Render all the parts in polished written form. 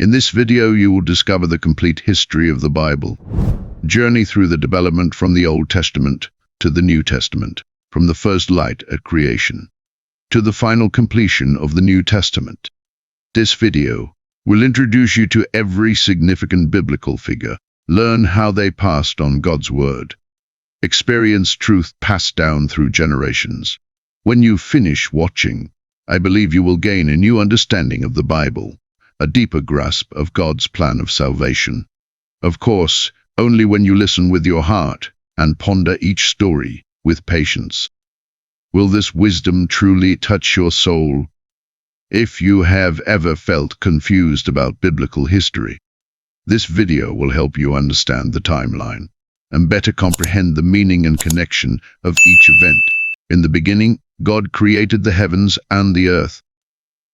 In this video, you will discover the complete history of the Bible. Journey through the development from the Old Testament to the New Testament, from the first light at creation to the final completion of the New Testament. This video will introduce you to every significant biblical figure, learn how they passed on God's word, experience truth passed down through generations. When you finish watching, I believe you will gain a new understanding of the Bible, a deeper grasp of God's plan of salvation. Of course, only when you listen with your heart and ponder each story with patience will this wisdom truly touch your soul. If you have ever felt confused about biblical history, this video will help you understand the timeline and better comprehend the meaning and connection of each event. In the beginning, God created the heavens and the earth.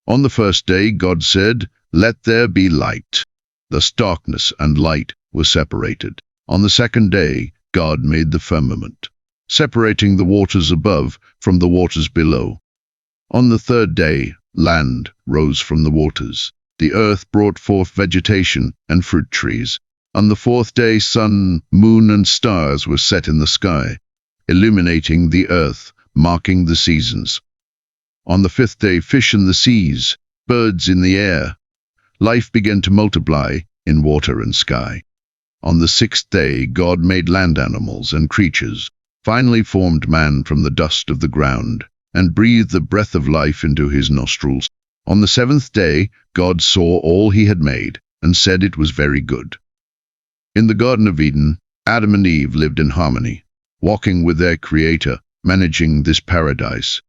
On the first day, God said, "Let there be light." Thus darkness and light were separated. On the second day, God made the firmament, separating the waters above from the waters below. On the third day, land rose from the waters. The earth brought forth vegetation and fruit trees. On the fourth day, sun, moon, and stars were set in the sky, illuminating the earth, marking the seasons. On the fifth day, fish in the seas, birds in the air. Life began to multiply in water and sky. On the sixth day, God made land animals and creatures, finally formed man from the dust of the ground, and breathed the breath of life into his nostrils. On the seventh day, God saw all he had made, and said it was very good. In the Garden of Eden, Adam and Eve lived in harmony, walking with their Creator, managing this paradise.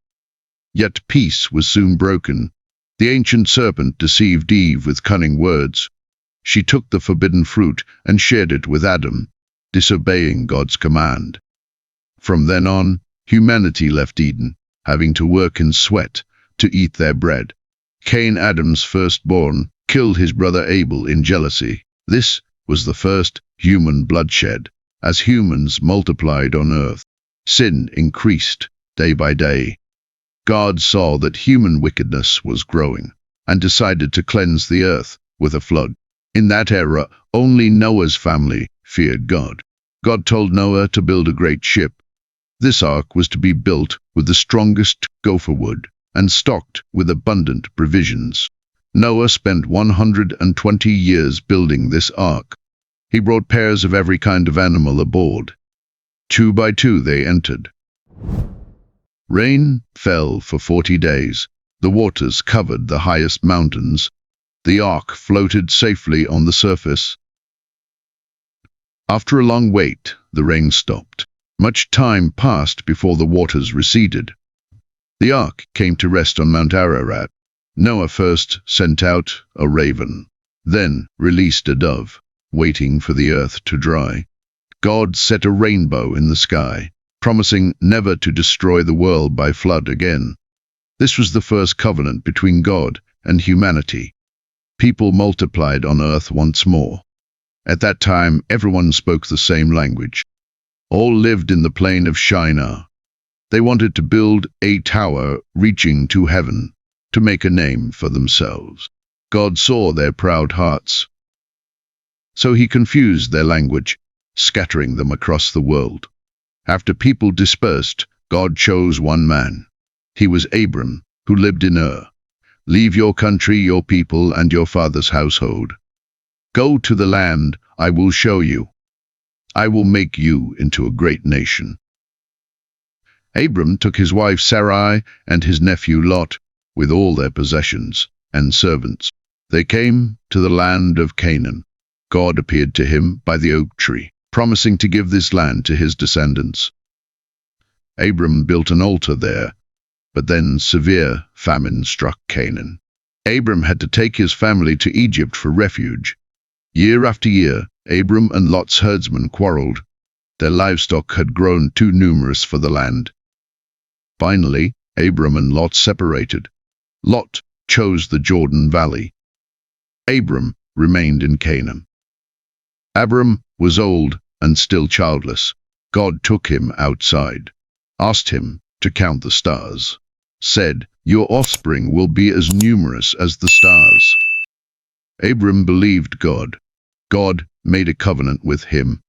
Yet peace was soon broken. The ancient serpent deceived Eve with cunning words. She took the forbidden fruit and shared it with Adam, disobeying God's command. From then on, humanity left Eden, having to work in sweat to eat their bread. Cain, Adam's firstborn, killed his brother Abel in jealousy. This was the first human bloodshed. As humans multiplied on earth, sin increased day by day. God saw that human wickedness was growing and decided to cleanse the earth with a flood. In that era, only Noah's family feared God. God told Noah to build a great ship. This ark was to be built with the strongest gopher wood and stocked with abundant provisions. Noah spent 120 years building this ark. He brought pairs of every kind of animal aboard. 2 by 2 they entered. Rain fell for 40 days. The waters covered the highest mountains. The ark floated safely on the surface. After a long wait, the rain stopped. Much time passed before the waters receded. The ark came to rest on Mount Ararat. Noah first sent out a raven, then released a dove, waiting for the earth to dry. God set a rainbow in the sky, promising never to destroy the world by flood again. This was the first covenant between God and humanity. People multiplied on earth once more. At that time, everyone spoke the same language. All lived in the plain of Shinar. They wanted to build a tower reaching to heaven, to make a name for themselves. God saw their proud hearts. So he confused their language, scattering them across the world. After people dispersed, God chose one man. He was Abram, who lived in Ur. "Leave your country, your people, and your father's household. Go to the land I will show you. I will make you into a great nation." Abram took his wife Sarai and his nephew Lot, with all their possessions and servants. They came to the land of Canaan. God appeared to him by the oak tree, promising to give this land to his descendants. Abram built an altar there, but then severe famine struck Canaan. Abram had to take his family to Egypt for refuge. Year after year, Abram and Lot's herdsmen quarreled. Their livestock had grown too numerous for the land. Finally, Abram and Lot separated. Lot chose the Jordan Valley. Abram remained in Canaan. Abram was old and still childless. God took him outside, asked him to count the stars, said, "Your offspring will be as numerous as the stars." Abram believed God. God made a covenant with him,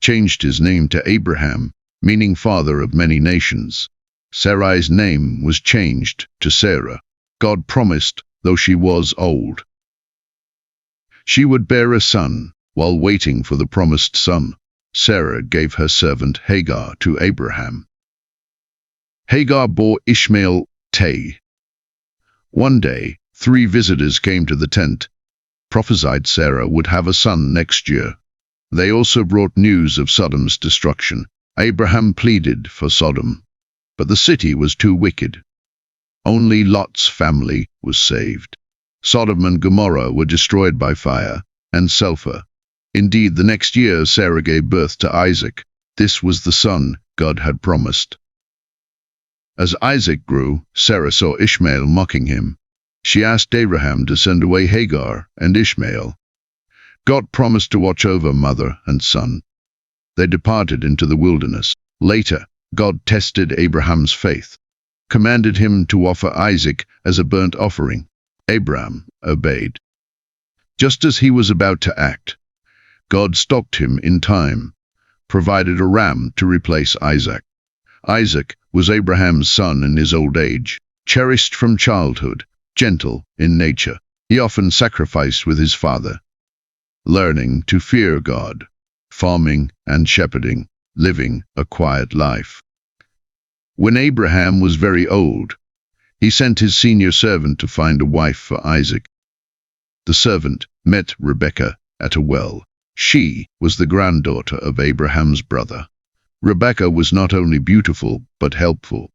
changed his name to Abraham, meaning father of many nations. Sarai's name was changed to Sarah. God promised, though she was old, she would bear a son. While waiting for the promised son, Sarah gave her servant Hagar to Abraham. Hagar bore Ishmael. One day, 3 visitors came to the tent, prophesied Sarah would have a son next year. They also brought news of Sodom's destruction. Abraham pleaded for Sodom, but the city was too wicked. Only Lot's family was saved. Sodom and Gomorrah were destroyed by fire and sulfur. Indeed, the next year Sarah gave birth to Isaac. This was the son God had promised. As Isaac grew, Sarah saw Ishmael mocking him. She asked Abraham to send away Hagar and Ishmael. God promised to watch over mother and son. They departed into the wilderness. Later, God tested Abraham's faith, commanded him to offer Isaac as a burnt offering. Abraham obeyed. Just as he was about to act, God stopped him in time, provided a ram to replace Isaac. Isaac was Abraham's son in his old age, cherished from childhood, gentle in nature. He often sacrificed with his father, learning to fear God, farming and shepherding, living a quiet life. When Abraham was very old, he sent his senior servant to find a wife for Isaac. The servant met Rebekah at a well. She was the granddaughter of Abraham's brother. Rebekah was not only beautiful but helpful.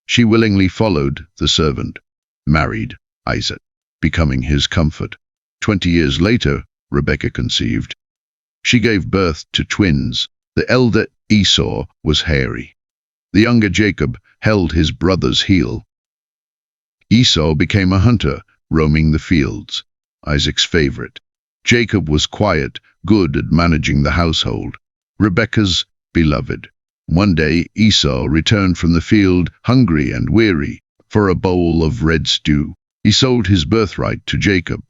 She willingly followed the servant, married Isaac, becoming his comfort. 20 years later, Rebekah conceived. She gave birth to twins. The elder Esau was hairy. The younger Jacob held his brother's heel. Esau became a hunter, roaming the fields, Isaac's favorite. Jacob was quiet, good at managing the household, Rebekah's beloved. One day Esau returned from the field, hungry and weary, for a bowl of red stew. He sold his birthright to Jacob.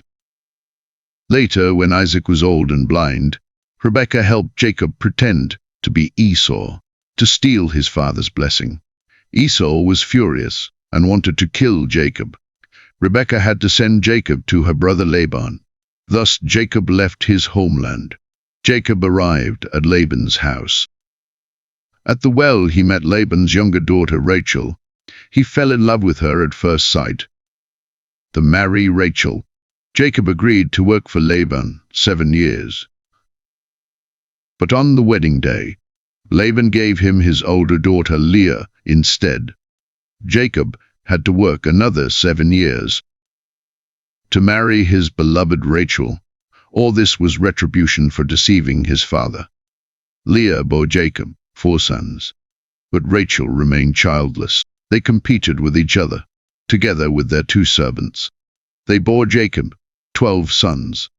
Later, when Isaac was old and blind, Rebekah helped Jacob pretend to be Esau, to steal his father's blessing. Esau was furious and wanted to kill Jacob. Rebekah had to send Jacob to her brother Laban. Thus Jacob left his homeland. Jacob arrived at Laban's house. At the well he met Laban's younger daughter Rachel. He fell in love with her at first sight. To marry Rachel, Jacob agreed to work for Laban 7 years. But on the wedding day, Laban gave him his older daughter Leah instead. Jacob had to work another 7 years to marry his beloved Rachel. All this was retribution for deceiving his father. Leah bore Jacob 4 sons, but Rachel remained childless. They competed with each other, together with their 2 servants. They bore Jacob 12 sons.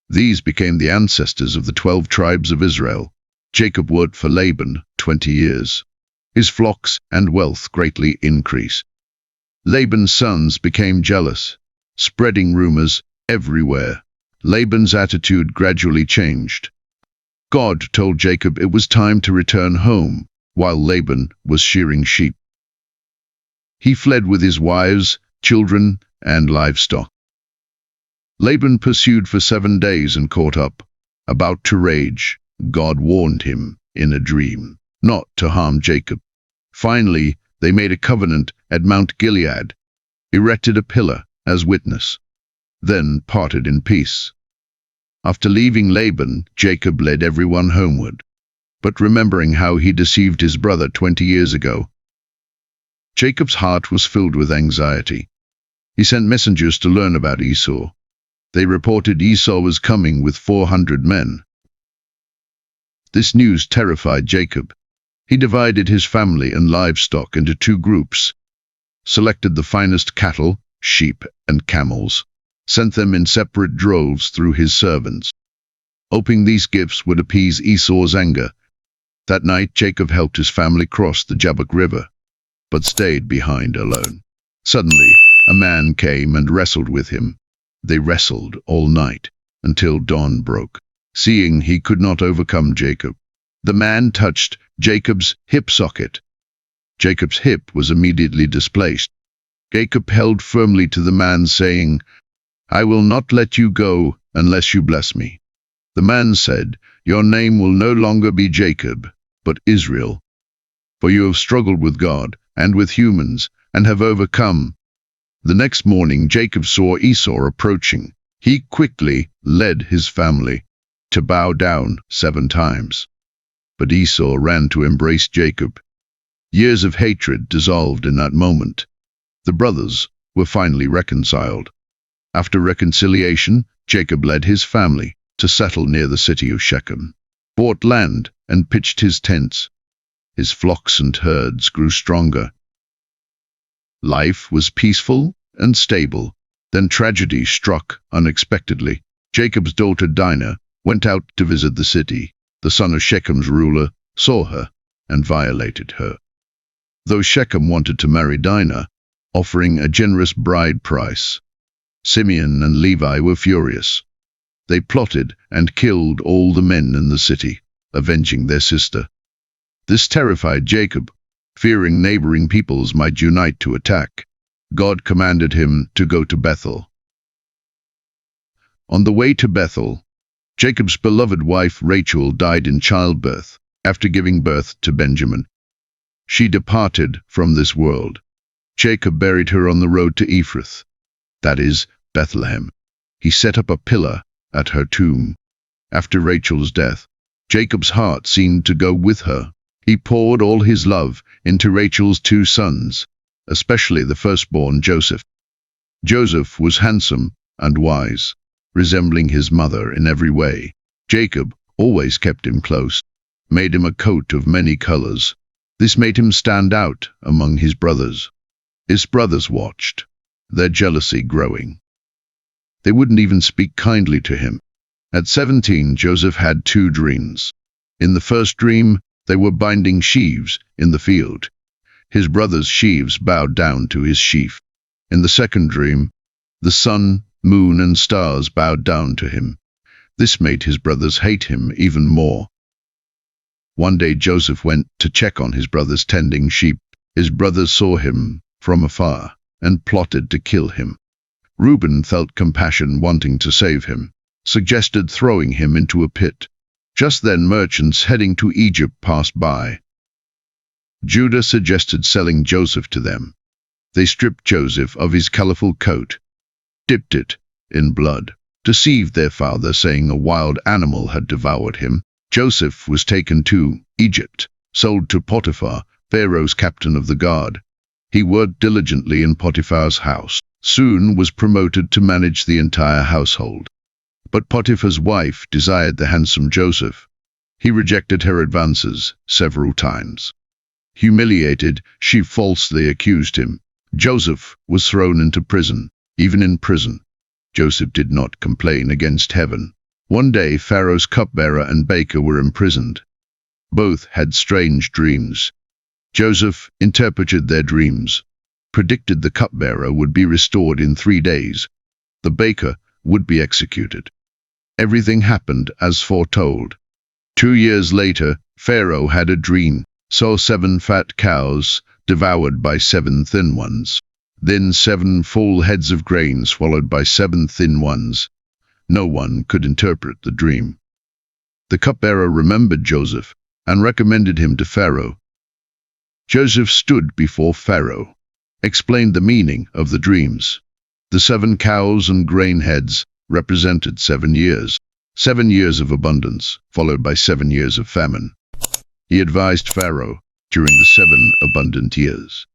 These became the ancestors of the 12 tribes of Israel. Jacob worked for Laban 20 years. His flocks and wealth greatly increased. Laban's sons became jealous, spreading rumors everywhere. Laban's attitude gradually changed. God told Jacob it was time to return home while Laban was shearing sheep. He fled with his wives, children, and livestock. Laban pursued for 7 days and caught up. About to rage, God warned him in a dream not to harm Jacob. Finally, they made a covenant at Mount Gilead, erected a pillar as witness, then parted in peace. After leaving Laban, Jacob led everyone homeward, but remembering how he deceived his brother 20 years ago, Jacob's heart was filled with anxiety. He sent messengers to learn about Esau. They reported Esau was coming with 400 men. This news terrified Jacob. He divided his family and livestock into 2 groups, selected the finest cattle, sheep, and camels, sent them in separate droves through his servants, hoping these gifts would appease Esau's anger. That night Jacob helped his family cross the Jabbok River, but stayed behind alone. Suddenly, a man came and wrestled with him. They wrestled all night, until dawn broke. Seeing he could not overcome Jacob, the man touched Jacob's hip socket. Jacob's hip was immediately displaced. Jacob held firmly to the man, saying, "I will not let you go unless you bless me." The man said, "Your name will no longer be Jacob, but Israel, for you have struggled with God and with humans, and have overcome." The next morning Jacob saw Esau approaching. He quickly led his family to bow down 7 times. But Esau ran to embrace Jacob. Years of hatred dissolved in that moment. The brothers were finally reconciled. After reconciliation, Jacob led his family to settle near the city of Shechem, bought land, and pitched his tents. His flocks and herds grew stronger. Life was peaceful and stable. Then tragedy struck unexpectedly. Jacob's daughter Dinah went out to visit the city. The son of Shechem's ruler saw her and violated her. Though Shechem wanted to marry Dinah, offering a generous bride price, Simeon and Levi were furious. They plotted and killed all the men in the city, avenging their sister. This terrified Jacob. Fearing neighboring peoples might unite to attack, God commanded him to go to Bethel. On the way to Bethel, Jacob's beloved wife Rachel died in childbirth after giving birth to Benjamin. She departed from this world. Jacob buried her on the road to Ephrath, that is, Bethlehem. He set up a pillar at her tomb. After Rachel's death, Jacob's heart seemed to go with her. He poured all his love into Rachel's 2 sons, especially the firstborn Joseph. Joseph was handsome and wise, resembling his mother in every way. Jacob always kept him close, made him a coat of many colors. This made him stand out among his brothers. His brothers watched, their jealousy growing. They wouldn't even speak kindly to him. At 17, Joseph had 2 dreams. In the first dream, they were binding sheaves in the field. His brothers' sheaves bowed down to his sheaf. In the second dream, the sun, moon, and stars bowed down to him. This made his brothers hate him even more. One day Joseph went to check on his brothers tending sheep. His brothers saw him from afar and plotted to kill him. Reuben felt compassion, wanting to save him, suggested throwing him into a pit. Just then merchants heading to Egypt passed by. Judah suggested selling Joseph to them. They stripped Joseph of his colorful coat, dipped it in blood, deceived their father, saying a wild animal had devoured him. Joseph was taken to Egypt, sold to Potiphar, Pharaoh's captain of the guard. He worked diligently in Potiphar's house. Soon was promoted to manage the entire household. But Potiphar's wife desired the handsome Joseph. He rejected her advances several times. Humiliated, she falsely accused him. Joseph was thrown into prison. Even in prison, Joseph did not complain against heaven. One day, Pharaoh's cupbearer and baker were imprisoned. Both had strange dreams. Joseph interpreted their dreams, predicted the cupbearer would be restored in 3 days. The baker would be executed. Everything happened as foretold. 2 years later, Pharaoh had a dream, saw 7 fat cows devoured by 7 thin ones. Then 7 full heads of grain swallowed by 7 thin ones. No one could interpret the dream. The cupbearer remembered Joseph and recommended him to Pharaoh. Joseph stood before Pharaoh, explained the meaning of the dreams. The 7 cows and grain heads represented 7 years. 7 years of abundance, followed by 7 years of famine. He advised Pharaoh, during the 7 abundant years,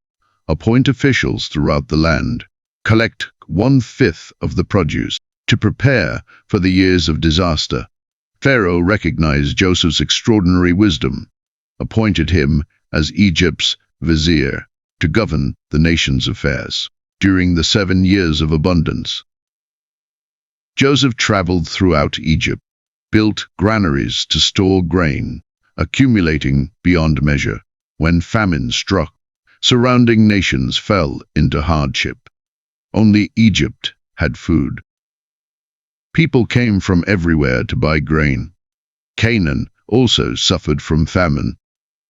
appoint officials throughout the land, collect 1/5 of the produce, to prepare for the years of disaster. Pharaoh recognized Joseph's extraordinary wisdom, appointed him as Egypt's vizier to govern the nation's affairs. During the 7 years of abundance, Joseph traveled throughout Egypt, built granaries to store grain, accumulating beyond measure. When famine struck, surrounding nations fell into hardship. Only Egypt had food. People came from everywhere to buy grain. Canaan also suffered from famine.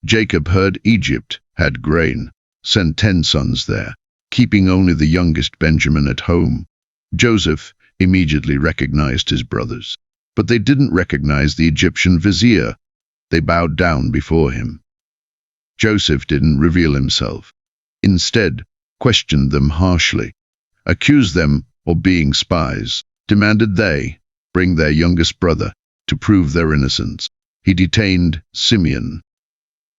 Jacob heard Egypt had grain, sent 10 sons there, keeping only the youngest Benjamin at home. Joseph immediately recognized his brothers, but they didn't recognize the Egyptian vizier. They bowed down before him. Joseph didn't reveal himself. Instead, questioned them harshly, accused them of being spies, demanded they bring their youngest brother to prove their innocence. He detained Simeon.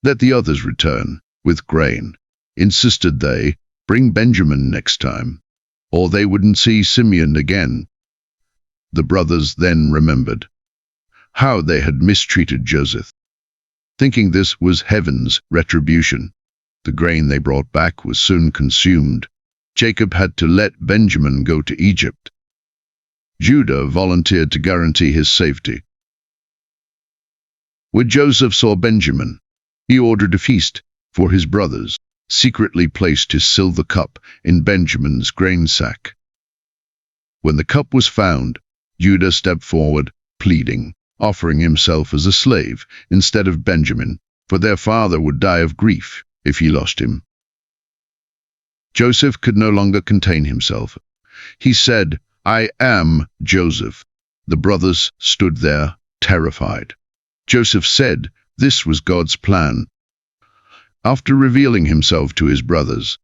Let the others return with grain. Insisted they bring Benjamin next time, or they wouldn't see Simeon again. The brothers then remembered how they had mistreated Joseph. Thinking this was heaven's retribution, the grain they brought back was soon consumed. Jacob had to let Benjamin go to Egypt. Judah volunteered to guarantee his safety. When Joseph saw Benjamin, he ordered a feast for his brothers, secretly placed his silver cup in Benjamin's grain sack. When the cup was found, Judah stepped forward, pleading, offering himself as a slave instead of Benjamin, for their father would die of grief if he lost him. Joseph could no longer contain himself. He said, "I am Joseph." The brothers stood there, terrified. Joseph said this was God's plan. After revealing himself to his brothers,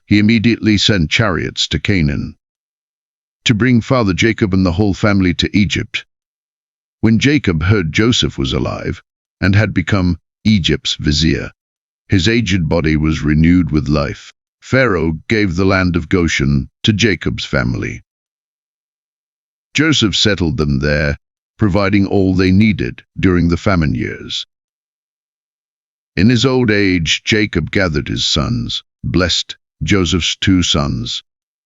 he immediately sent chariots to Canaan to bring Father Jacob and the whole family to Egypt. When Jacob heard Joseph was alive and had become Egypt's vizier, his aged body was renewed with life. Pharaoh gave the land of Goshen to Jacob's family. Joseph settled them there, providing all they needed during the famine years. In his old age, Jacob gathered his sons, blessed Joseph's 2 sons,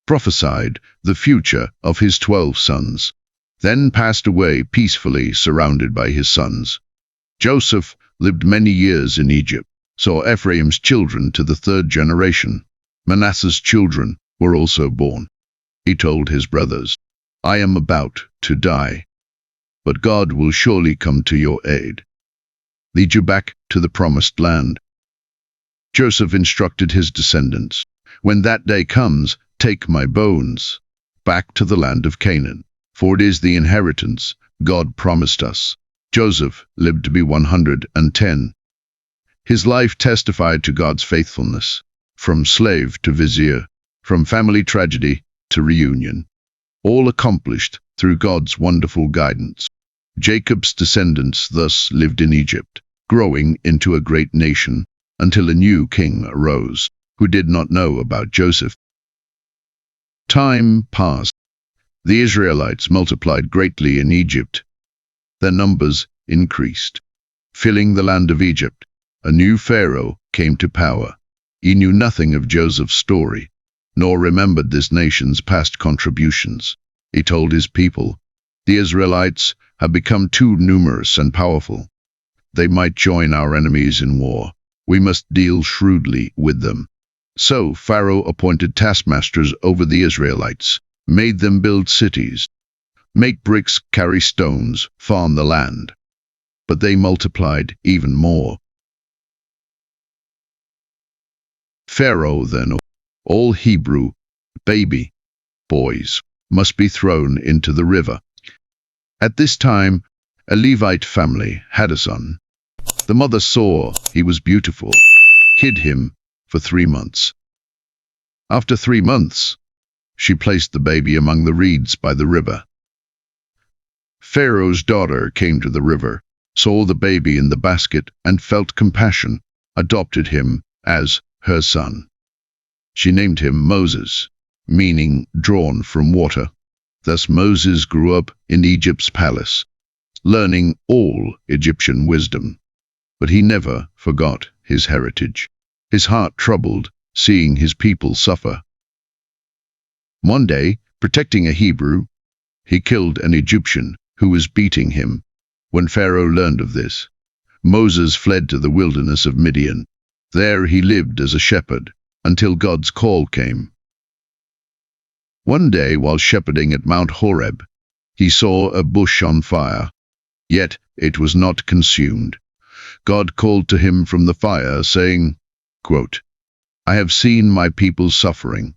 prophesied the future of his 12 sons, then passed away peacefully surrounded by his sons. Joseph lived many years in Egypt, saw Ephraim's children to the 3rd generation. Manasseh's children were also born. He told his brothers, "I am about to die, but God will surely come to your aid, lead you back to the promised land." Joseph instructed his descendants, "When that day comes, take my bones back to the land of Canaan, for it is the inheritance God promised us." Joseph lived to be 110. His life testified to God's faithfulness, from slave to vizier, from family tragedy to reunion, all accomplished through God's wonderful guidance. Jacob's descendants thus lived in Egypt, growing into a great nation, until a new king arose, who did not know about Joseph. Time passed. The Israelites multiplied greatly in Egypt. Their numbers increased, filling the land of Egypt. A new Pharaoh came to power. He knew nothing of Joseph's story, nor remembered this nation's past contributions. He told his people, "The Israelites have become too numerous and powerful. They might join our enemies in war. We must deal shrewdly with them." So Pharaoh appointed taskmasters over the Israelites, made them build cities, make bricks, carry stones, farm the land. But they multiplied even more. Pharaoh then, "All Hebrew baby boys must be thrown into the river." At this time, a Levite family had a son. The mother saw he was beautiful, hid him for 3 months. After 3 months, she placed the baby among the reeds by the river. Pharaoh's daughter came to the river, saw the baby in the basket, and felt compassion, adopted him as her son. She named him Moses, meaning drawn from water. Thus Moses grew up in Egypt's palace, learning all Egyptian wisdom. But he never forgot his heritage. His heart troubled, seeing his people suffer. One day, protecting a Hebrew, he killed an Egyptian who was beating him. When Pharaoh learned of this, Moses fled to the wilderness of Midian. There he lived as a shepherd until God's call came. One day, while shepherding at Mount Horeb, He saw a bush on fire, yet it was not consumed. God called to him from the fire, saying, quote, I have seen my people suffering.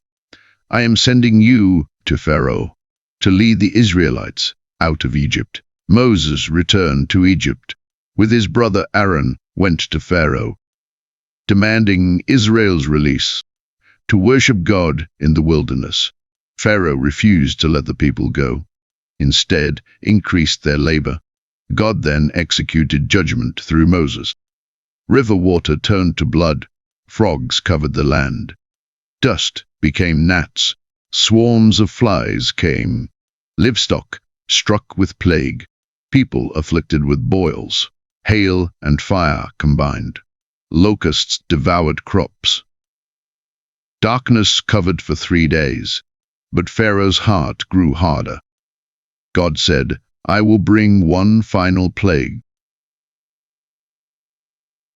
I am sending you to Pharaoh to lead the Israelites out of Egypt. Moses returned to Egypt. With his brother Aaron went to Pharaoh, demanding Israel's release to worship God in the wilderness. Pharaoh refused to let the people go. Instead, increased their labor. God then executed judgment through Moses. River water turned to blood. Frogs covered the land. Dust became gnats. Swarms of flies came. Livestock struck with plague. People afflicted with boils. Hail and fire combined. Locusts devoured crops. Darkness covered for 3 days, but Pharaoh's heart grew harder. God said, I will bring one final plague.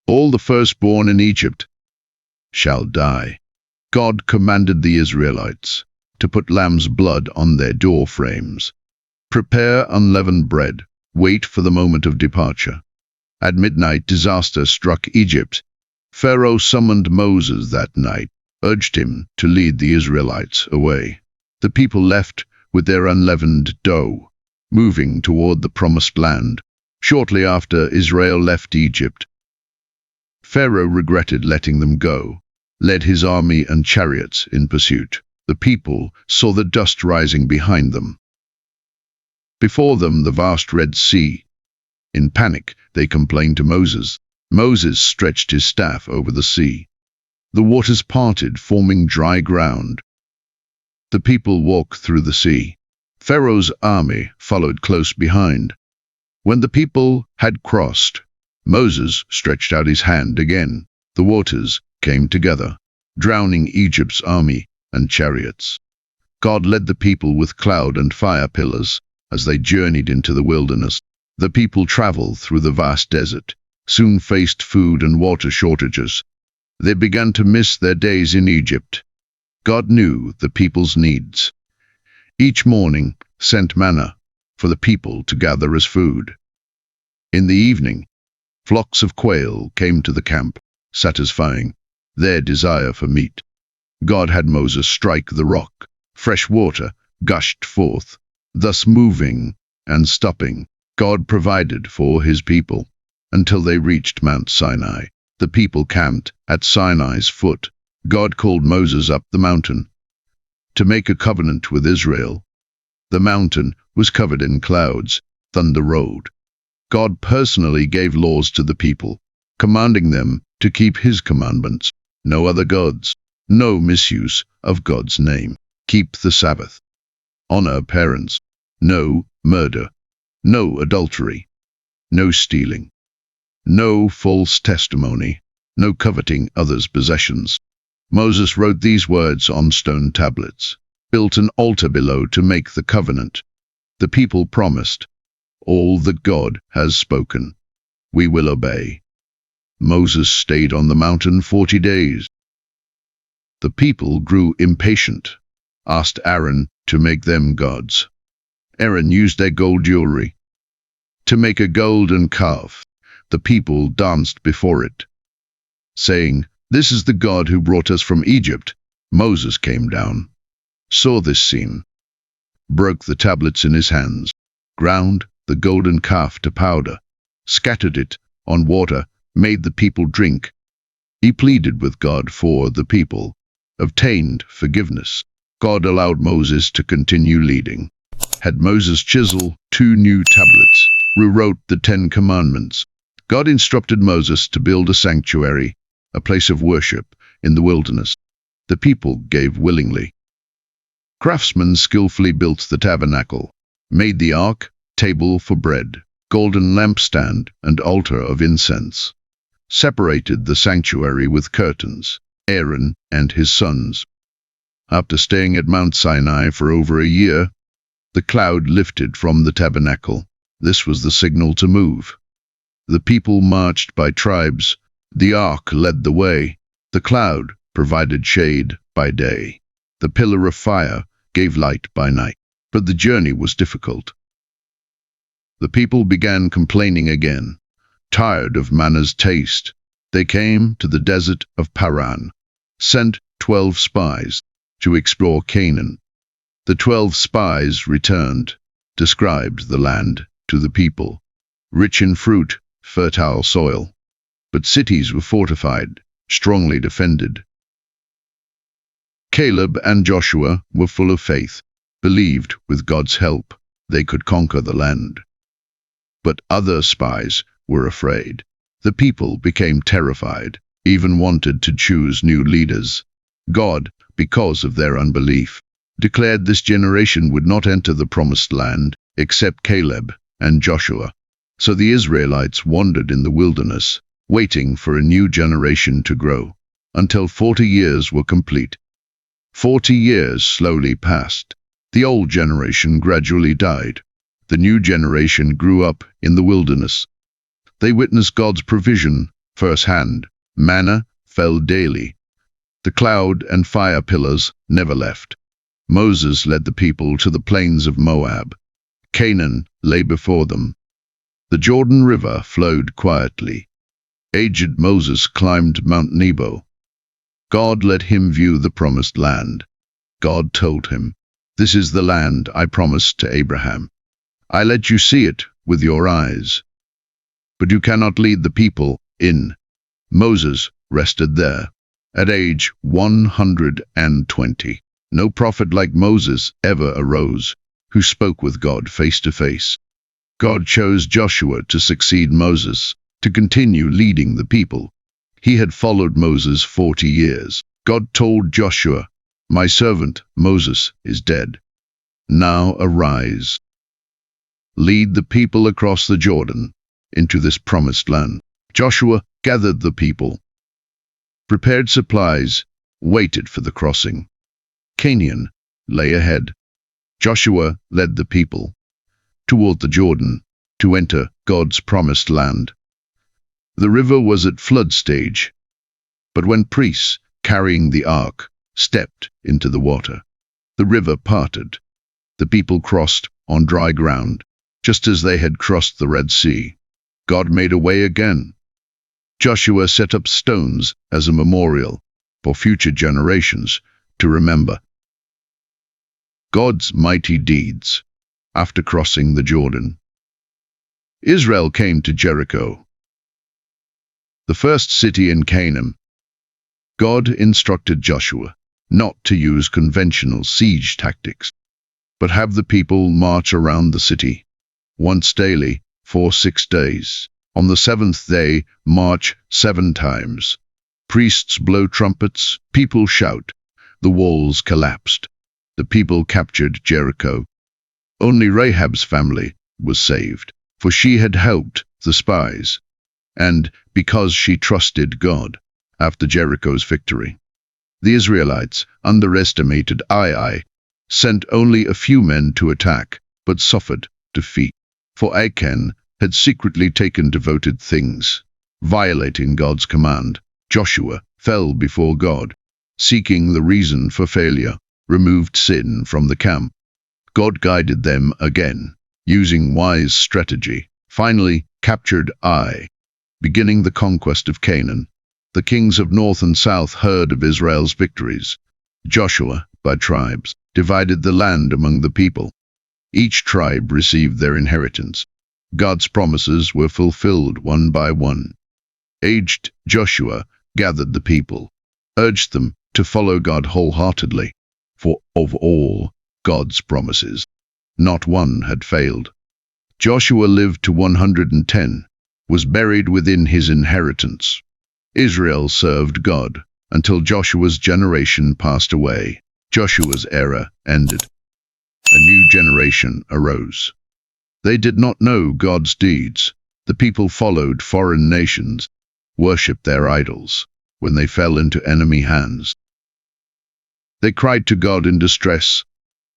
All the firstborn in Egypt shall die. God commanded the Israelites to put lamb's blood on their door frames. Prepare unleavened bread. Wait for the moment of departure. At midnight, disaster struck Egypt. Pharaoh summoned Moses that night, urged him to lead the Israelites away. The people left with their unleavened dough, moving toward the promised land. Shortly after Israel left Egypt, Pharaoh regretted letting them go, led his army and chariots in pursuit. The people saw the dust rising behind them. Before them, the vast Red Sea. In panic, they complained to Moses. Moses stretched his staff over the sea. The waters parted, forming dry ground. The people walked through the sea. Pharaoh's army followed close behind. When the people had crossed, Moses stretched out his hand again. The waters came together, drowning Egypt's army and chariots. God led the people with cloud and fire pillars as they journeyed into the wilderness. The people traveled through the vast desert, soon faced food and water shortages. They began to miss their days in Egypt. God knew the people's needs. Each morning sent manna for the people to gather as food. In the evening, flocks of quail came to the camp, satisfying their desire for meat. God had Moses strike the rock. Fresh water gushed forth, thus moving and stopping. God provided for his people until they reached Mount Sinai. The people camped at Sinai's foot. God called Moses up the mountain to make a covenant with Israel. The mountain was covered in clouds. Thunder rolled. God personally gave laws to the people, commanding them to keep his commandments. No other gods. No misuse of God's name. Keep the Sabbath. Honor parents. No murder. No adultery. No stealing. No false testimony. No coveting others' possessions. Moses wrote these words on stone tablets, built an altar below to make the covenant. The people promised, all that God has spoken, we will obey. Moses stayed on the mountain 40 days. The people grew impatient, asked Aaron to make them gods. Aaron used their gold jewelry to make a golden calf. The people danced before it, saying, this is the God who brought us from Egypt. Moses came down, saw this scene, broke the tablets in his hands, ground the golden calf to powder, scattered it on water, made the people drink. He pleaded with God for the people, obtained forgiveness. God allowed Moses to continue leading. Had Moses chisel 2 new tablets, rewrote the 10 commandments. God instructed Moses to build a sanctuary, a place of worship in the wilderness. The people gave willingly. Craftsmen skillfully built the tabernacle, made the ark, table for bread, golden lampstand, and altar of incense, separated the sanctuary with curtains. Aaron and his sons. After staying at Mount Sinai for over a year, the cloud lifted from the tabernacle. This was the signal to move. The people marched by tribes. The ark led the way. The cloud provided shade by day. The pillar of fire gave light by night. But the journey was difficult. The people began complaining again. Tired of manna's taste, they came to the desert of Paran, sent 12 spies to explore Canaan. The 12 spies returned, described the land to the people, rich in fruit, fertile soil. But cities were fortified, strongly defended. Caleb and Joshua were full of faith, believed with God's help they could conquer the land. But other spies were afraid. The people became terrified, even wanted to choose new leaders. God, because of their unbelief, declared this generation would not enter the promised land except Caleb and Joshua. So the Israelites wandered in the wilderness, waiting for a new generation to grow, until 40 years were complete. 40 years slowly passed. The old generation gradually died. The new generation grew up in the wilderness. They witnessed God's provision firsthand. Manna fell daily. The cloud and fire pillars never left. Moses led the people to the plains of Moab. Canaan lay before them. The Jordan River flowed quietly. Aged Moses climbed Mount Nebo. God let him view the promised land. God told him, "This is the land I promised to Abraham. I let you see it with your eyes, but you cannot lead the people in." Moses rested there, at age 120. No prophet like Moses ever arose, who spoke with God face to face. God chose Joshua to succeed Moses, to continue leading the people. He had followed Moses 40 years. God told Joshua, "My servant Moses is dead. Now arise. Lead the people across the Jordan into this promised land." Joshua gathered the people, prepared supplies, waited for the crossing. Canaan lay ahead. Joshua led the people toward the Jordan to enter God's promised land. The river was at flood stage, but when priests carrying the ark stepped into the water, the river parted. The people crossed on dry ground, just as they had crossed the Red Sea. God made a way again. Joshua set up stones as a memorial for future generations to remember God's mighty deeds. After crossing the Jordan, Israel came to Jericho, the first city in Canaan. God instructed Joshua not to use conventional siege tactics, but have the people march around the city once daily for 6 days. On the 7th day, march 7 times. Priests blow trumpets, people shout. The walls collapsed. The people captured Jericho. Only Rahab's family was saved, for she had helped the spies, and because she trusted God after Jericho's victory. The Israelites underestimated Ai, sent only a few men to attack, but suffered defeat. For Achan had secretly taken devoted things, violating God's command. Joshua fell before God, seeking the reason for failure, removed sin from the camp. God guided them again, using wise strategy, finally captured Ai, beginning the conquest of Canaan. The kings of north and south heard of Israel's victories. Joshua, by tribes, divided the land among the people. Each tribe received their inheritance. God's promises were fulfilled one by one. Aged Joshua gathered the people, urged them to follow God wholeheartedly, for of all God's promises, not one had failed. Joshua lived to 110, was buried within his inheritance. Israel served God until Joshua's generation passed away. Joshua's era ended. A new generation arose. They did not know God's deeds. The people followed foreign nations, worshipped their idols when they fell into enemy hands. They cried to God in distress.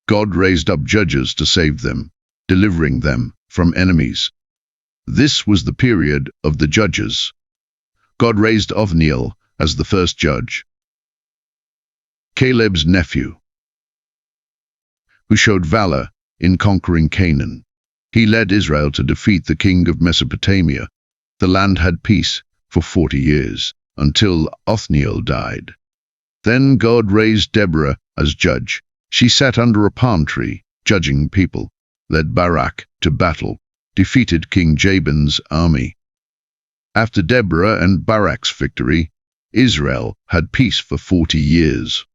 God raised up judges to save them, delivering them from enemies. This was the period of the judges. God raised Othniel as the first judge, Caleb's nephew, who showed valor in conquering Canaan. He led Israel to defeat the king of Mesopotamia. The land had peace for 40 years, until Othniel died. Then God raised Deborah as judge. She sat under a palm tree, judging people, led Barak to battle, defeated King Jabin's army. After Deborah and Barak's victory, Israel had peace for 40 years.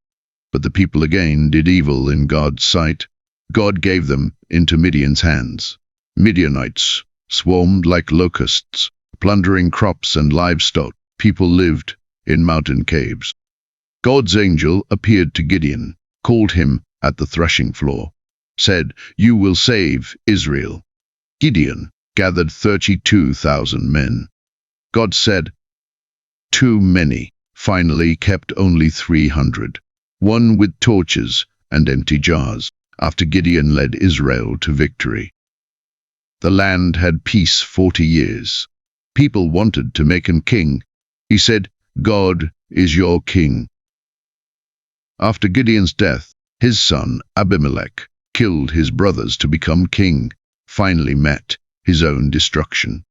But the people again did evil in God's sight. God gave them into Midian's hands. Midianites swarmed like locusts, plundering crops and livestock. People lived in mountain caves. God's angel appeared to Gideon, called him at the threshing floor, said, "You will save Israel." Gideon gathered 32,000 men. God said, "Too many." Finally kept only 300, one with torches and empty jars, after Gideon led Israel to victory. The land had peace 40 years. People wanted to make him king. He said, "God is your king." After Gideon's death, his son Abimelech killed his brothers to become king, finally met his own destruction.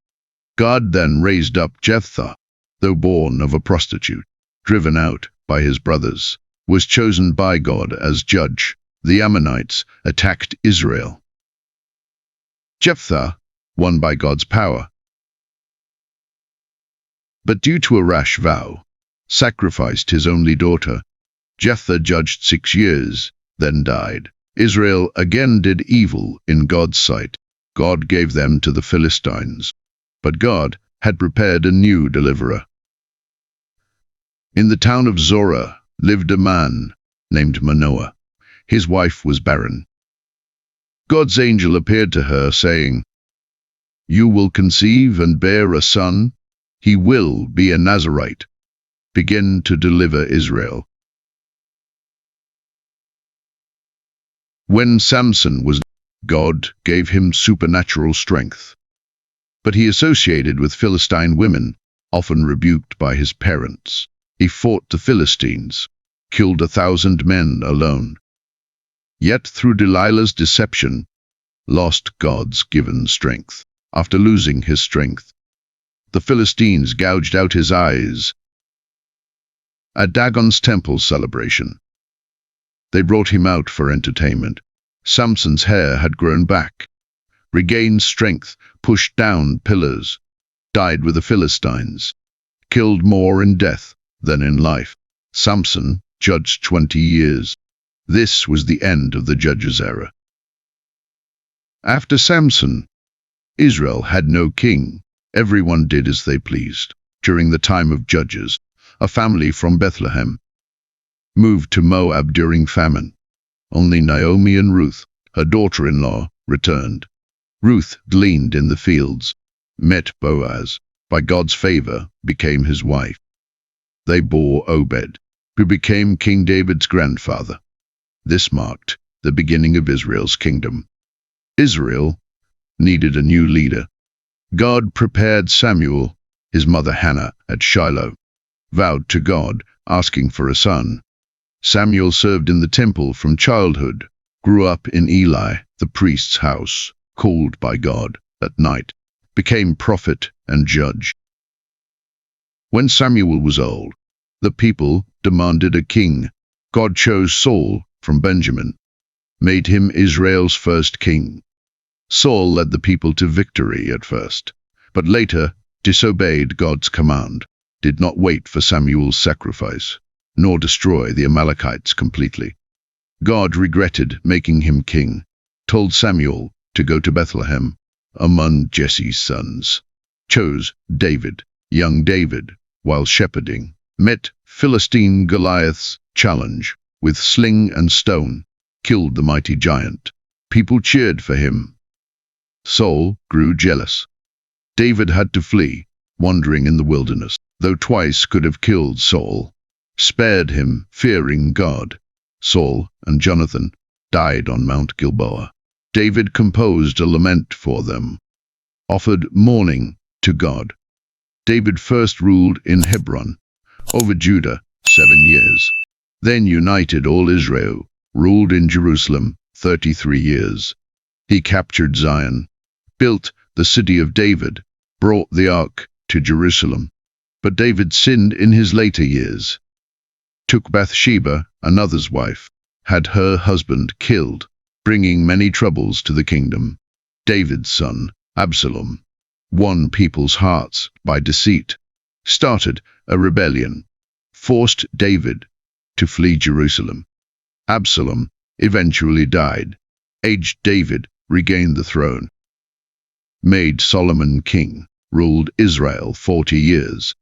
God then raised up Jephthah, though born of a prostitute, driven out by his brothers, was chosen by God as judge. The Ammonites attacked Israel. Jephthah won by God's power, but due to a rash vow, sacrificed his only daughter. Jephthah judged 6 years, then died. Israel again did evil in God's sight. God gave them to the Philistines, but God had prepared a new deliverer. In the town of Zorah lived a man named Manoah. His wife was barren. God's angel appeared to her, saying, "You will conceive and bear a son. He will be a Nazirite. Begin to deliver Israel." When Samson was, God gave him supernatural strength. But he associated with Philistine women, often rebuked by his parents. He fought the Philistines, killed 1,000 men alone. Yet through Delilah's deception, lost God's given strength. After losing his strength, the Philistines gouged out his eyes. At Dagon's temple celebration, they brought him out for entertainment. Samson's hair had grown back, regained strength, pushed down pillars, died with the Philistines, killed more in death than in life. Samson judged 20 years. This was the end of the judges' era. After Samson, Israel had no king. Everyone did as they pleased. During the time of Judges, a family from Bethlehem moved to Moab during famine. Only Naomi and Ruth, her daughter-in-law, returned. Ruth gleaned in the fields, met Boaz, by God's favor became his wife. They bore Obed, who became King David's grandfather. This marked the beginning of Israel's kingdom. Israel needed a new leader. God prepared Samuel. His mother Hannah at Shiloh vowed to God, asking for a son. Samuel served in the temple from childhood, grew up in Eli, the priest's house, called by God at night, became prophet and judge. When Samuel was old, the people demanded a king. God chose Saul from Benjamin, made him Israel's first king. Saul led the people to victory at first, but later disobeyed God's command, did not wait for Samuel's sacrifice, nor destroy the Amalekites completely. God regretted making him king, told Samuel to go to Bethlehem, among Jesse's sons, chose David. Young David, while shepherding, met Philistine Goliath's challenge with sling and stone, killed the mighty giant. People cheered for him. Saul grew jealous. David had to flee, wandering in the wilderness, though twice could have killed Saul, spared him, fearing God. Saul and Jonathan died on Mount Gilboa. David composed a lament for them, offered mourning to God. David first ruled in Hebron, over Judah, 7 years. Then united all Israel, ruled in Jerusalem 33 years. He captured Zion, built the city of David, brought the ark to Jerusalem. But David sinned in his later years, took Bathsheba, another's wife, had her husband killed, bringing many troubles to the kingdom. David's son, Absalom, won people's hearts by deceit, started a rebellion, forced David to flee Jerusalem. Absalom eventually died. Aged David regained the throne, made Solomon king, ruled Israel 40 years.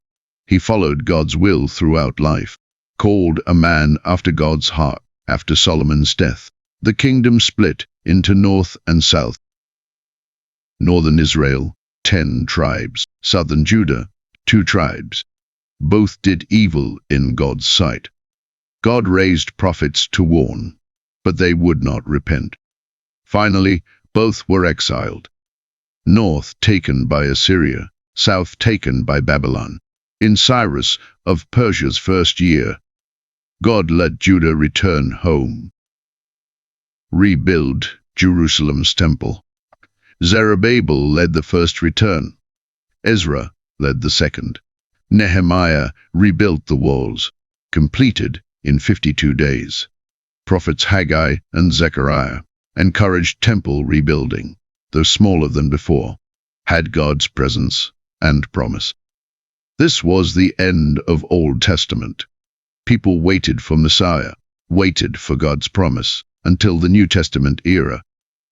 He followed God's will throughout life, called a man after God's heart. After Solomon's death, the kingdom split into north and south. Northern Israel, 10 tribes. Southern Judah, 2 tribes. Both did evil in God's sight. God raised prophets to warn, but they would not repent. Finally, both were exiled. North taken by Assyria, south taken by Babylon. In Cyrus of Persia's first year, God let Judah return home, rebuild Jerusalem's temple. Zerubbabel led the first return. Ezra led the second. Nehemiah rebuilt the walls, completed in 52 days. Prophets Haggai and Zechariah encouraged temple rebuilding, though smaller than before, had God's presence and promise. This was the end of Old Testament. People waited for Messiah, waited for God's promise, until the New Testament era.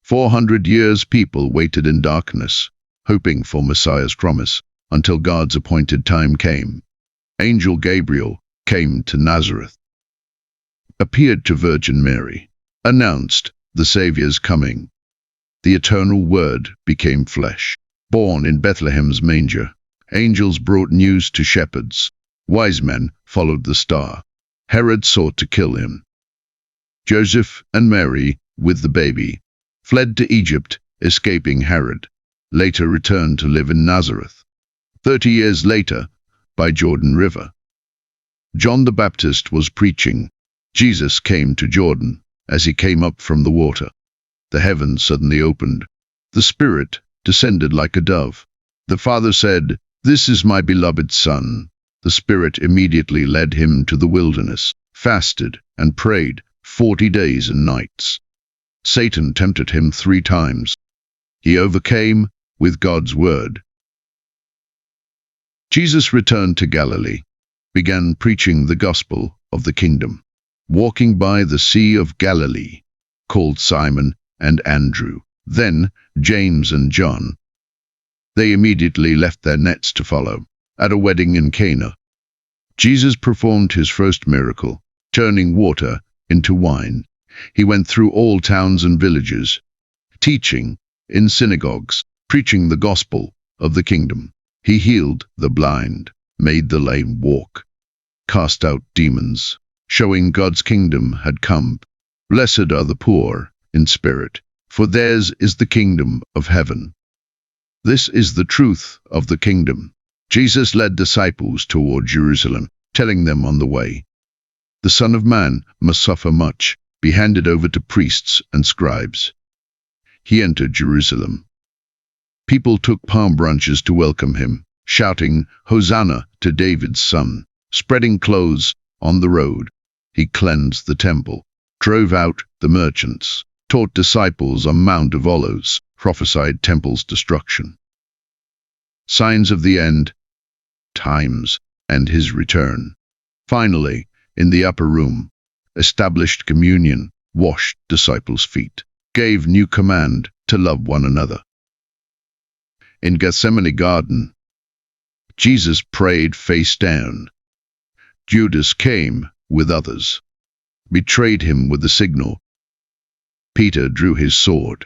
400 years people waited in darkness, hoping for Messiah's promise, until God's appointed time came. Angel Gabriel came to Nazareth, appeared to Virgin Mary, announced the Savior's coming. The eternal Word became flesh, born in Bethlehem's manger. Angels brought news to shepherds. Wise men followed the star. Herod sought to kill him. Joseph and Mary, with the baby, fled to Egypt, escaping Herod, later returned to live in Nazareth. 30 years later, by Jordan River, John the Baptist was preaching. Jesus came to Jordan. As he came up from the water, the heavens suddenly opened. The Spirit descended like a dove. The Father said, "This is my beloved Son." The Spirit immediately led him to the wilderness, fasted and prayed 40 days and nights. Satan tempted him 3 times. He overcame with God's word. Jesus returned to Galilee, began preaching the gospel of the kingdom. Walking by the Sea of Galilee, called Simon and Andrew, then James and John, they immediately left their nets to follow. At a wedding in Cana, Jesus performed his first miracle, turning water into wine. He went through all towns and villages, teaching in synagogues, preaching the gospel of the kingdom. He healed the blind, made the lame walk, cast out demons, showing God's kingdom had come. Blessed are the poor in spirit, for theirs is the kingdom of heaven. This is the truth of the kingdom. Jesus led disciples toward Jerusalem, telling them on the way, "The Son of Man must suffer much, be handed over to priests and scribes." He entered Jerusalem. People took palm branches to welcome him, shouting, "Hosanna to David's son," spreading clothes on the road. He cleansed the temple, drove out the merchants, taught disciples on Mount of Olives, prophesied temple's destruction. Signs of the end times and his return. Finally, in the upper room, established communion, washed disciples' feet, gave new command to love one another. In Gethsemane garden, Jesus prayed face down. Judas came with others, betrayed him with the signal. Peter drew his sword.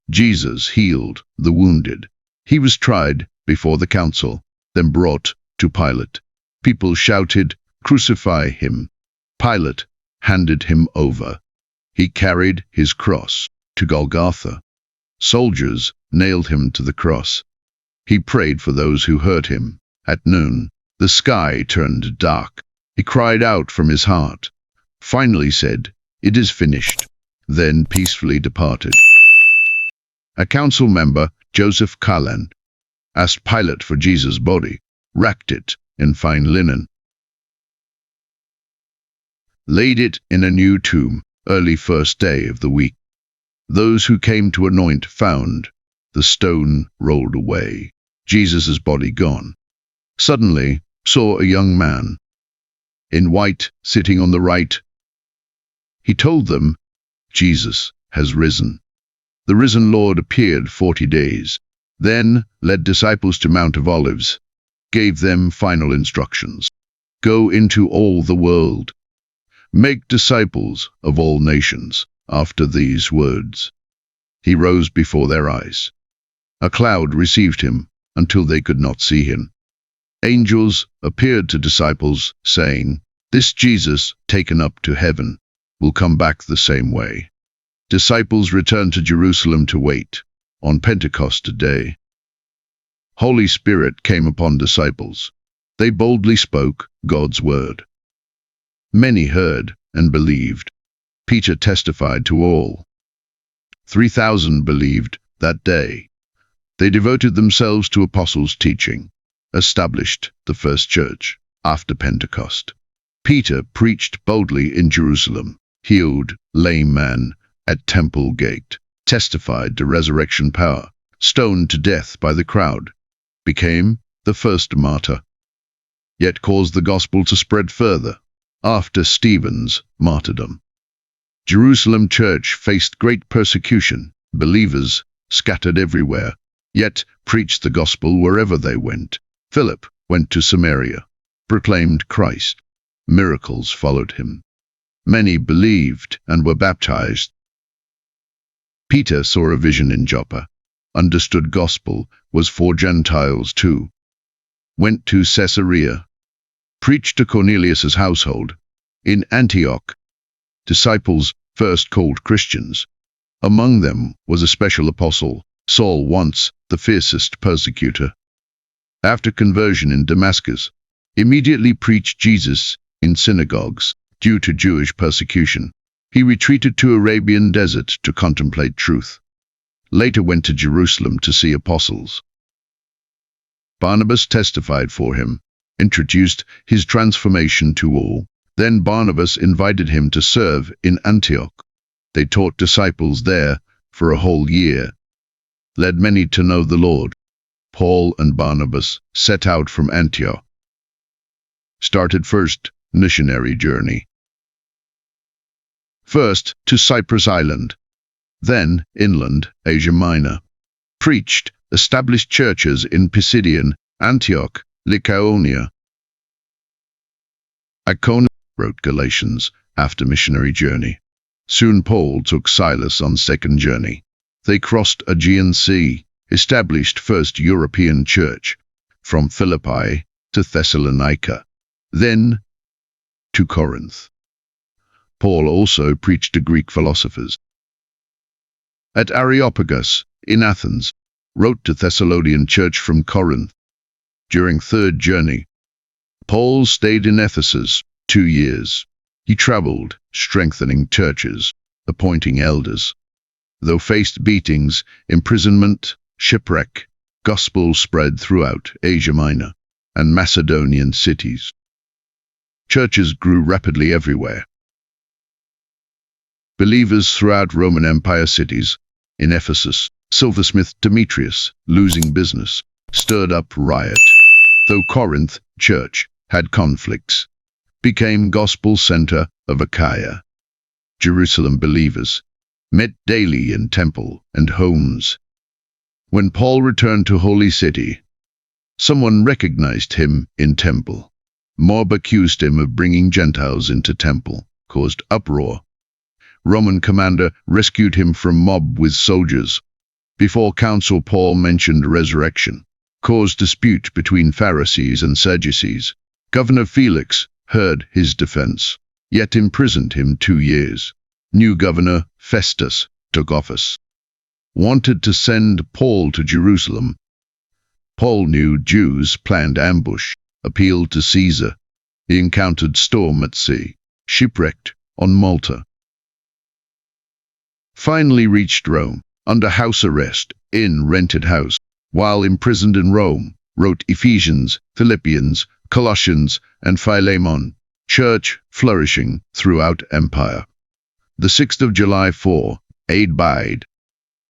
Jesus healed the wounded. He was tried before the council, then brought to Pilate. People shouted, "Crucify him." Pilate handed him over. He carried his cross to Golgotha. Soldiers nailed him to the cross. He prayed for those who hurt him. At noon, the sky turned dark. He cried out from his heart, finally said, "It is finished," then peacefully departed. A council member Joseph Kalan, asked Pilate for Jesus' body, wrapped it in fine linen, laid it in a new tomb, early first day of the week. Those who came to anoint found the stone rolled away, Jesus' body gone. Suddenly saw a young man in white sitting on the right. He told them, Jesus has risen. The risen Lord appeared 40 days, then led disciples to Mount of Olives, gave them final instructions. Go into all the world, make disciples of all nations. After these words, he rose before their eyes. A cloud received him until they could not see him. Angels appeared to disciples, saying, This Jesus, taken up to heaven, will come back the same way. Disciples returned to Jerusalem to wait on Pentecost day. Holy Spirit came upon disciples. They boldly spoke God's word. Many heard and believed. Peter testified to all. 3,000 believed that day. They devoted themselves to apostles' teaching, established the first church after Pentecost. Peter preached boldly in Jerusalem, healed lame man at temple gate, testified to resurrection power, stoned to death by the crowd, became the first martyr, yet caused the gospel to spread further after Stephen's martyrdom. Jerusalem church faced great persecution. Believers scattered everywhere, yet preached the gospel wherever they went. Philip went to Samaria, proclaimed Christ. Miracles followed him. Many believed and were baptized. Peter saw a vision in Joppa, understood gospel was for Gentiles too. Went to Caesarea, preached to Cornelius' household. In Antioch, disciples first called Christians. Among them was a special apostle, Saul, once the fiercest persecutor. After conversion in Damascus, immediately preached Jesus in synagogues due to Jewish persecution. He retreated to Arabian desert to contemplate truth. Later went to Jerusalem to see apostles. Barnabas testified for him, introduced his transformation to all. Then Barnabas invited him to serve in Antioch. They taught disciples there for a whole year, led many to know the Lord. Paul and Barnabas set out from Antioch, started first missionary journey. First to Cyprus Island, then inland Asia Minor. Preached, established churches in Pisidian, Antioch, Lycaonia, Iconium. Wrote Galatians after missionary journey. Soon Paul took Silas on second journey. They crossed Aegean Sea, established first European church, from Philippi to Thessalonica, then to Corinth. Paul also preached to Greek philosophers. At Areopagus, in Athens, wrote to Thessalonian church from Corinth. During third journey, Paul stayed in Ephesus 2 years. He traveled, strengthening churches, appointing elders. Though faced beatings, imprisonment, shipwreck, gospel spread throughout Asia Minor and Macedonian cities. Churches grew rapidly everywhere. Believers throughout Roman Empire cities. In Ephesus, silversmith Demetrius, losing business, stirred up riot. Though Corinth church had conflicts, became gospel center of Achaia. Jerusalem believers met daily in temple and homes. When Paul returned to Holy City, someone recognized him in temple. Mob accused him of bringing Gentiles into temple, caused uproar. Roman commander rescued him from mob with soldiers. Before council, Paul mentioned resurrection, caused dispute between Pharisees and Sadducees. Governor Felix heard his defense, yet imprisoned him 2 years. New governor, Festus, took office. Wanted to send Paul to Jerusalem. Paul knew Jews planned ambush, appealed to Caesar. He encountered storm at sea, shipwrecked on Malta. Finally reached Rome, under house arrest, in rented house, while imprisoned in Rome, wrote Ephesians, Philippians, Colossians, and Philemon. Church flourishing throughout empire. The 6th of July 4, AD.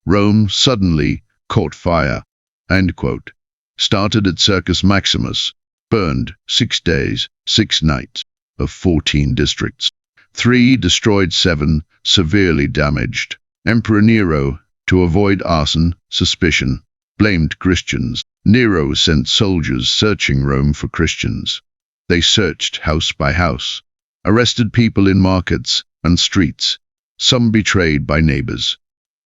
Rome suddenly caught fire. End quote. Started at Circus Maximus, burned 6 days, 6 nights, of 14 districts. 3 destroyed, 7 severely damaged. Emperor Nero, to avoid arson, suspicion, blamed Christians. Nero sent soldiers searching Rome for Christians. They searched house by house, arrested people in markets and streets, some betrayed by neighbors,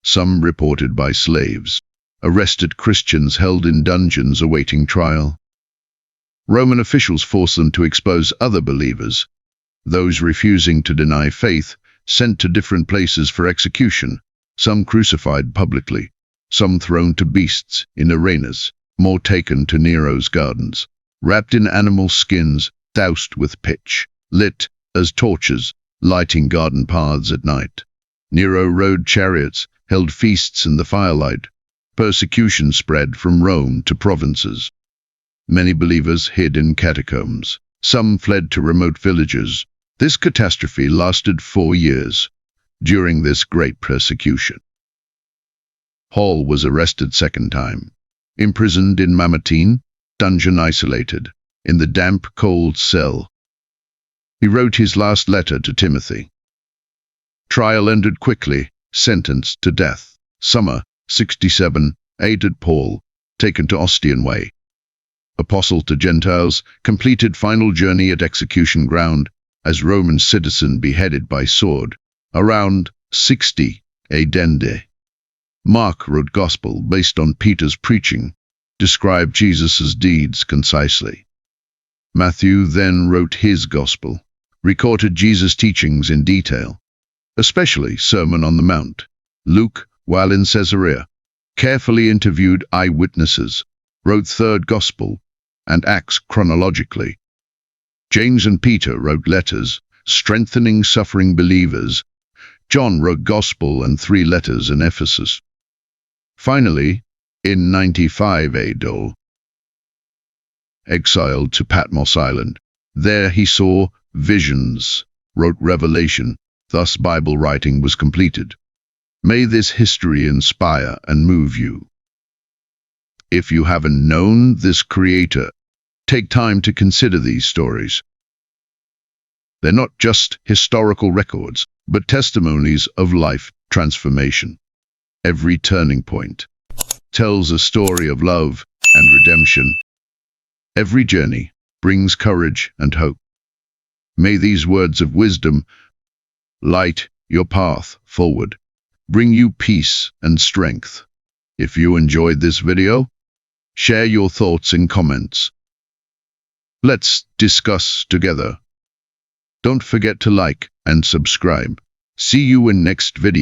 some reported by slaves, arrested Christians held in dungeons awaiting trial. Roman officials forced them to expose other believers. Those refusing to deny faith sent to different places for execution, some crucified publicly, some thrown to beasts in arenas, more taken to Nero's gardens, wrapped in animal skins, doused with pitch, lit as torches, lighting garden paths at night. Nero rode chariots, held feasts in the firelight. Persecution spread from Rome to provinces. Many believers hid in catacombs. Some fled to remote villages. This catastrophe lasted 4 years. During this great persecution, Paul was arrested second time, imprisoned in Mamertine, dungeon isolated, in the damp, cold cell. He wrote his last letter to Timothy. Trial ended quickly, sentenced to death. Summer 67, aided Paul, taken to Ostian Way. Apostle to Gentiles, completed final journey at execution ground, as Roman citizen beheaded by sword, around 60 AD. Mark wrote Gospel based on Peter's preaching, described Jesus' deeds concisely. Matthew then wrote his Gospel, recorded Jesus' teachings in detail, especially Sermon on the Mount. Luke, while in Caesarea, carefully interviewed eyewitnesses, wrote third Gospel, and Acts chronologically. James and Peter wrote letters, strengthening suffering believers. John wrote Gospel and 3 letters in Ephesus. Finally, in 95 AD, exiled to Patmos Island. There he saw visions, wrote Revelation, thus Bible writing was completed. May this history inspire and move you. If you haven't known this creator, take time to consider these stories. They're not just historical records, but testimonies of life transformation. Every turning point tells a story of love and redemption. Every journey brings courage and hope. May these words of wisdom light your path forward, bring you peace and strength. If you enjoyed this video, share your thoughts in comments. Let's discuss together. Don't forget to like and subscribe. See you in next video.